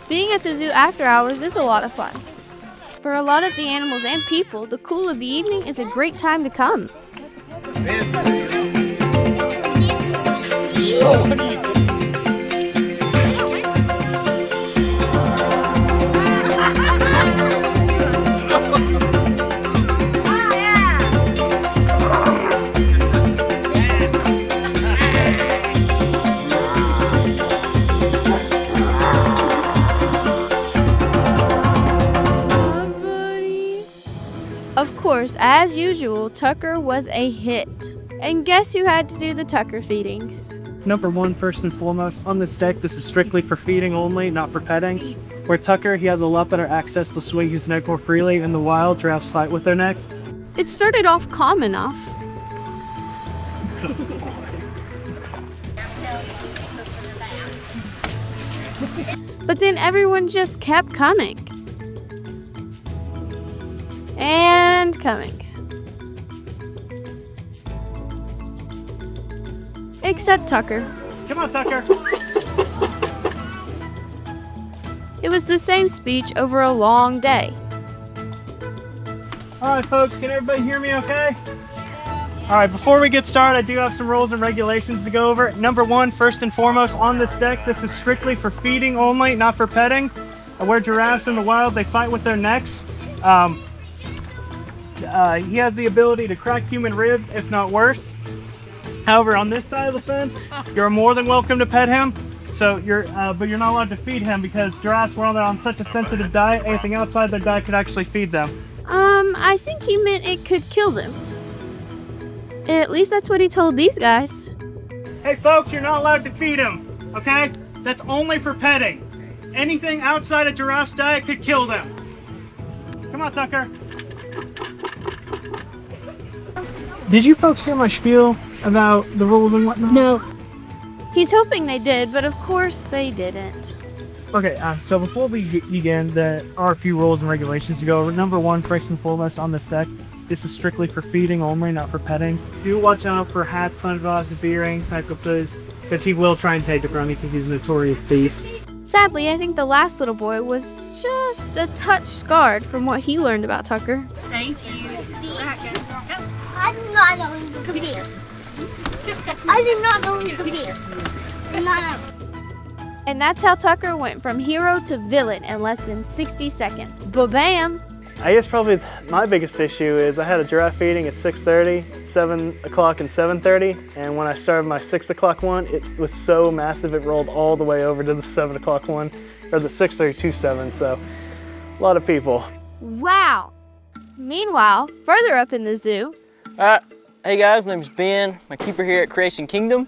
Being at the zoo after hours is a lot of fun. For a lot of the animals and people, the cool of the evening is a great time to come. Of course, as usual, Tucker was a hit. And guess who had to do the Tucker feedings? Number one, first and foremost, on this deck, this is strictly for feeding only, not for petting. Where Tucker, he has a lot better access to swing his neck more freely. In the wild, giraffes fight with their neck. It started off calm enough. But then everyone just kept coming. And coming. Except Tucker. Come on, Tucker. It was the same speech over a long day. All right, folks, can everybody hear me okay? All right, before we get started, I do have some rules and regulations to go over. Number one, first and foremost, on this deck, this is strictly for feeding only, not for petting. Where giraffes in the wild, they fight with their necks. He has the ability to crack human ribs, if not worse. However, on this side of the fence, you're more than welcome to pet him. So but you're not allowed to feed him because giraffes were on such a sensitive diet. Anything outside their diet could actually feed them. I think he meant it could kill them. At least that's what he told these guys. Hey folks, you're not allowed to feed him, okay? That's only for petting. Anything outside a giraffe's diet could kill them. Come on, Tucker. Did you folks hear my spiel about the rules and whatnot? No. He's hoping they did, but of course they didn't. Okay, so before we begin, there are a few rules and regulations to go over. Number one, first and foremost, on this deck, this is strictly for feeding only, not for petting. Do watch out for hats, sunglasses, earrings, cyclops, because he will try and take it from you because he's a notorious thief. Sadly, I think the last little boy was just a touch scarred from what he learned about Tucker. Thank you. I did not know he could be. I did not know he could be. And that's how Tucker went from hero to villain in less than 60 seconds. Ba-bam! I guess probably my biggest issue is I had a giraffe feeding at 6:30, 7 o'clock and 7:30, and when I started my 6 o'clock one, it was so massive it rolled all the way over to the 7 o'clock one, or the 6:30 to 7, so a lot of people. Wow! Meanwhile, further up in the zoo... Hey guys, my name's Ben, my keeper here at Creation Kingdom.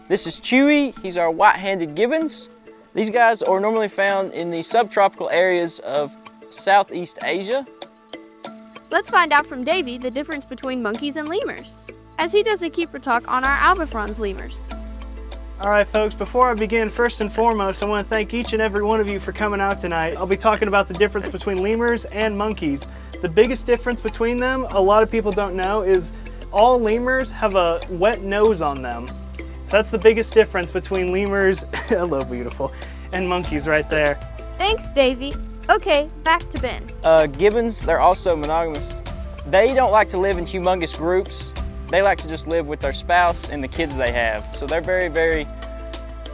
This is Chewy, he's our white-handed gibbons. These guys are normally found in the subtropical areas of Southeast Asia. Let's find out from Davey the difference between monkeys and lemurs, as he does a keeper talk on our Albifrons lemurs. All right, folks, before I begin, first and foremost, I want to thank each and every one of you for coming out tonight. I'll be talking about the difference between lemurs and monkeys. The biggest difference between them, a lot of people don't know, is all lemurs have a wet nose on them. That's the biggest difference between lemurs, hello beautiful, and monkeys right there. Thanks, Davey. Okay, back to Ben. Gibbons, they're also monogamous. They don't like to live in humongous groups. They like to just live with their spouse and the kids they have. So they're very, very,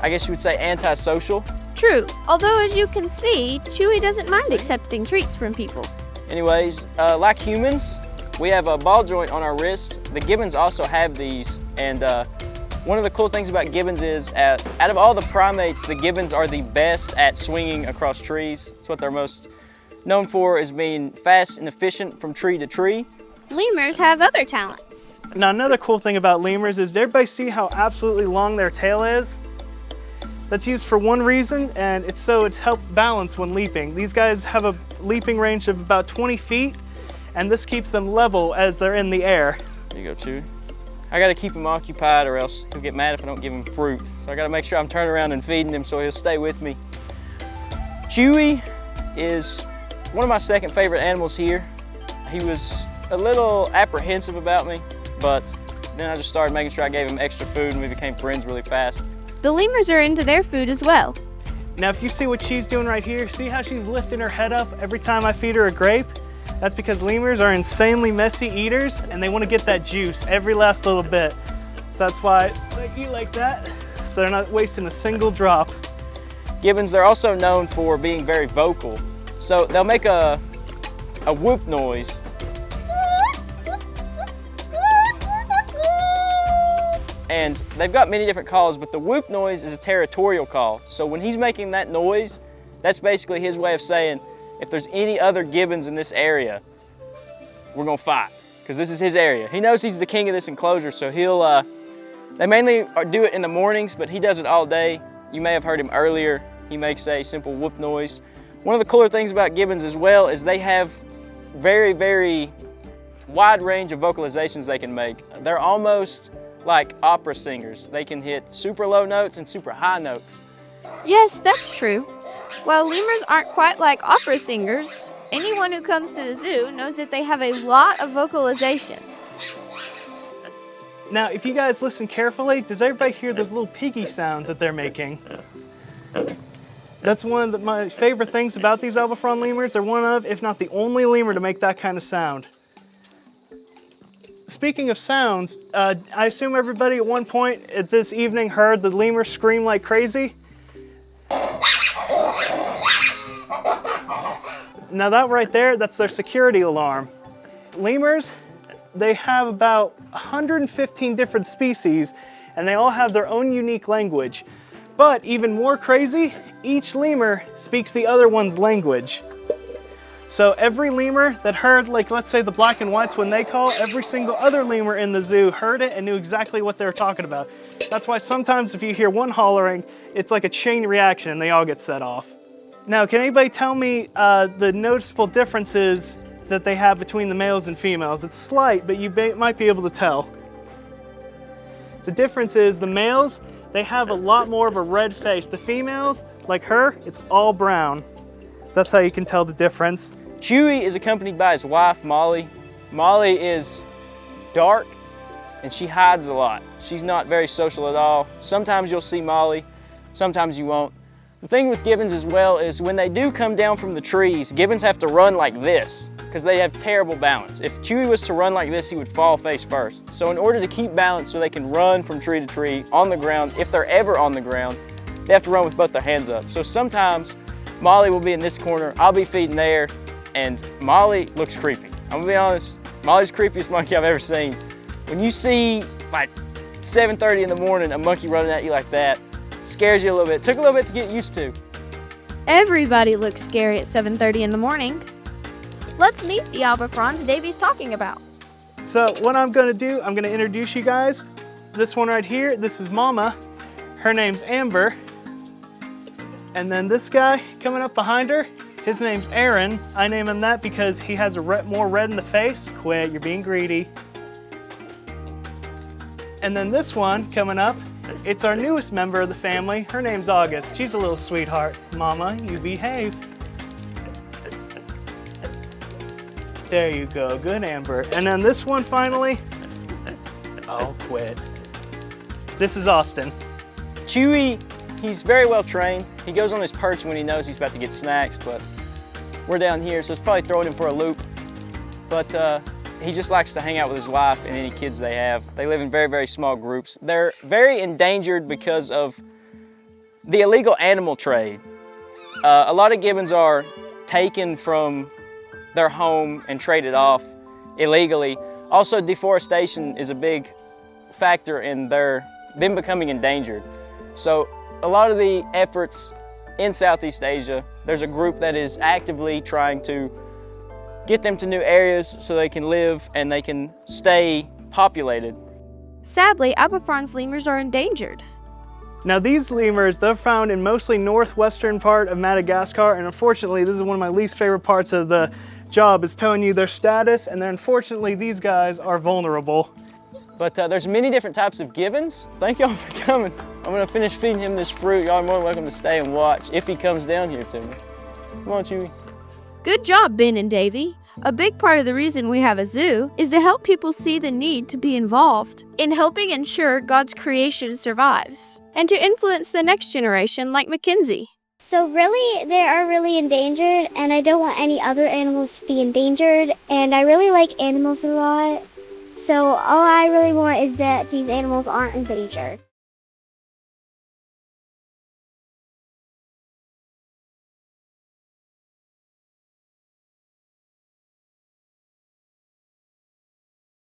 I guess you would say, antisocial. True, although as you can see, Chewy doesn't mind accepting treats from people. Anyways, like humans, we have a ball joint on our wrist. The gibbons also have these, and one of the cool things about gibbons is, out of all the primates, the gibbons are the best at swinging across trees. It's what they're most known for, is being fast and efficient from tree to tree. Lemurs have other talents. Now, another cool thing about lemurs is, did everybody see how absolutely long their tail is? That's used for one reason, and it's so it helps balance when leaping. These guys have a leaping range of about 20 feet, and this keeps them level as they're in the air. There you go, Chewy. I gotta keep him occupied or else he'll get mad if I don't give him fruit. So I gotta make sure I'm turning around and feeding him so he'll stay with me. Chewy is one of my second favorite animals here. He was a little apprehensive about me, but then I just started making sure I gave him extra food and we became friends really fast. The lemurs are into their food as well. Now if you see what she's doing right here, see how she's lifting her head up every time I feed her a grape? That's because lemurs are insanely messy eaters and they want to get that juice every last little bit. So that's why they eat like that, so they're not wasting a single drop. Gibbons, they're also known for being very vocal. So they'll make a whoop noise. And they've got many different calls, but the whoop noise is a territorial call. So when he's making that noise, that's basically his way of saying, if there's any other gibbons in this area, we're gonna fight, because this is his area. He knows he's the king of this enclosure, so they mainly do it in the mornings, but he does it all day. You may have heard him earlier. He makes a simple whoop noise. One of the cooler things about gibbons as well is they have very, very wide range of vocalizations they can make. They're almost like opera singers. They can hit super low notes and super high notes. Yes, that's true. While lemurs aren't quite like opera singers, anyone who comes to the zoo knows that they have a lot of vocalizations. Now, if you guys listen carefully, does everybody hear those little piggy sounds that they're making? That's one of my favorite things about these Albifron lemurs. They're one of, if not the only lemur to make that kind of sound. Speaking of sounds, I assume everybody at one point at this evening heard the lemur scream like crazy. Now that right there, that's their security alarm. Lemurs, they have about 115 different species, and they all have their own unique language. But even more crazy, each lemur speaks the other one's language. So every lemur that heard, like let's say the black and whites when they call, every single other lemur in the zoo heard it and knew exactly what they were talking about. That's why sometimes if you hear one hollering, it's like a chain reaction and they all get set off. Now, can anybody tell me the noticeable differences that they have between the males and females? It's slight, but you might be able to tell. The difference is the males, they have a lot more of a red face. The females, like her, it's all brown. That's how you can tell the difference. Chewy is accompanied by his wife, Molly. Molly is dark and she hides a lot. She's not very social at all. Sometimes you'll see Molly, sometimes you won't. The thing with gibbons as well is when they do come down from the trees, gibbons have to run like this because they have terrible balance. If Chewy was to run like this, he would fall face first. So in order to keep balance so they can run from tree to tree on the ground, if they're ever on the ground, they have to run with both their hands up. So sometimes Molly will be in this corner, I'll be feeding there, and Molly looks creepy. I'm gonna be honest, Molly's the creepiest monkey I've ever seen. When you see like 7:30 in the morning, a monkey running at you like that, scares you a little bit. It took a little bit to get used to. Everybody looks scary at 7:30 in the morning. Let's meet the Albifrons Davey's talking about. So what I'm gonna do, I'm gonna introduce you guys. This one right here, this is Mama. Her name's Amber. And then this guy coming up behind her, his name's Aaron. I name him that because he has more red in the face. Quit, you're being greedy. And then this one coming up, it's our newest member of the family. Her name's August. She's a little sweetheart. Mama, you behave. There you go, good Amber. And then this one finally, oh, quit. This is Austin. Chewy, he's very well trained. He goes on his perch when he knows he's about to get snacks, but we're down here, so it's probably throwing him for a loop. But he just likes to hang out with his wife and any kids they have. They live in very, very small groups. They're very endangered because of the illegal animal trade. A lot of gibbons are taken from their home and traded off illegally. Also, deforestation is a big factor in them becoming endangered. So a lot of the efforts in Southeast Asia, there's a group that is actively trying to get them to new areas so they can live and they can stay populated. Sadly, Albifrons lemurs are endangered. Now these lemurs, they're found in mostly northwestern part of Madagascar, and unfortunately this is one of my least favorite parts of the job, is telling you their status, and then unfortunately these guys are vulnerable. But there's many different types of gibbons. Thank y'all for coming. I'm gonna finish feeding him this fruit. Y'all are more than welcome to stay and watch if he comes down here to me. Come on, Chewy. Good job, Ben and Davey. A big part of the reason we have a zoo is to help people see the need to be involved in helping ensure God's creation survives, and to influence the next generation like Mackenzie. So really, they are really endangered, and I don't want any other animals to be endangered, and I really like animals a lot. So all I really want is that these animals aren't endangered.